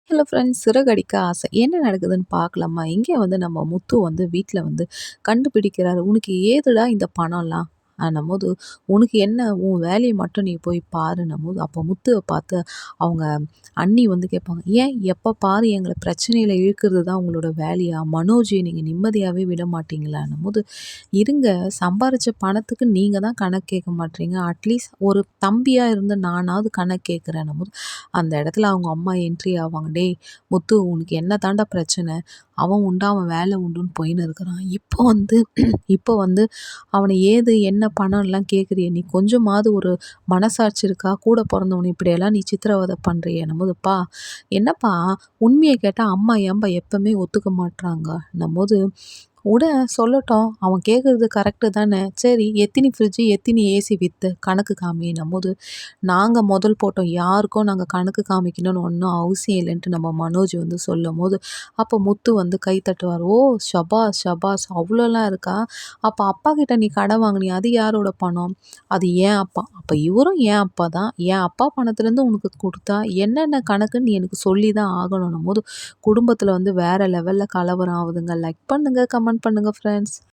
Hello friends, Siragadikka ஆசை. என்ன நடக்குதுன்னு பார்க்கலாமா? இங்கே வந்து நம்ம முத்து வந்து வீட்ல வந்து கண்டுபிடிக்கிறாரு. "உனக்கு ஏதுடா இந்த பணம்லாம்?" அன்னம்போது, "உனக்கு என்ன? உன் வேலைய மட்டும் நீ போய் பாருன்னும்போது." அப்போ முத்துவ பார்த்து அவங்க அண்ணி வந்து கேட்பாங்க, "ஏன் எப்ப பாரு எங்கள பிரச்சனையில இழுக்கிறது தான் உங்களோட வேலையா? மனோஜை நீங்க நிம்மதியாவே விட மாட்டீங்களான்னும்போது, "இருங்க, சம்பாரிச்ச பணத்துக்கு நீங்க தான் கணக்கு கேட்க மாட்றீங்க. அட்லீஸ்ட் ஒரு தம்பியா இருந்து நானாவது கணக்கு கேட்கிறேன்னும்போது." அந்த இடத்துல அவங்க அம்மா என்ட்ரி ஆவாங்க. "டேய் முத்து, உனக்கு என்ன தாண்டா பிரச்சனை? அவன் உண்டு, அவன் வேலை உண்டுன்னு போயின்னு இருக்கிறான். இப்போ வந்து அவன ஏது என்ன பணம்லாம் கேட்குறியே நீ? கொஞ்சமாவது ஒரு மனசாட்சி இருக்கா? கூட பொறந்தவன இப்படியெல்லாம் நீ சித்திரவதை பண்றியேன்னும்போது, "அப்பா என்னப்பா, உண்மைய கேட்டா அம்மா ஏம்பா எப்பவுமே ஒத்துக்க மாட்றாங்கன்னும்போது, சொல்லட்டும். அவன் கேட்குறது கரெக்ட்டு தானே. சரி, எத்தினி ஃப்ரிட்ஜு, எத்தினி ஏசி வித்த கணக்கு காமின்னும்போது, நாங்க முதல் போட்டோம். யாருக்கும் நாங்க கணக்கு காமிக்கணும்னு ஒண்ணும் அவசியம் இல்லன்ட்டு நம்ம மனோஜ் வந்து சொல்லும்போது, அப்போ முத்து வந்து கை தட்டுவாரு. "ஓ! ஷபாஷ்! ஷபாஷ்! அவ்ளோலாம் இருக்கா? அப்ப அப்பா கிட்ட நீ கடன் வாங்குனியே, அது யாரோட பணம்?" "அது என் அப்பா." "அப்ப இவரும் என் அப்பா தான். என் அப்பா பணத்துலேருந்து உனக்கு குடுத்தா, என்னென்ன கணக்குன்னு நீ எனக்கு சொல்லி தான் ஆகணும்ன்னும்போது, குடும்பத்தில வந்து வேற லெவல்ல கலவரம் ஆவுதுங்க. லைக் பண்ணுங்க, கமெண்ட் பண்ணுங்க ஃப்ரெண்ட்ஸ்.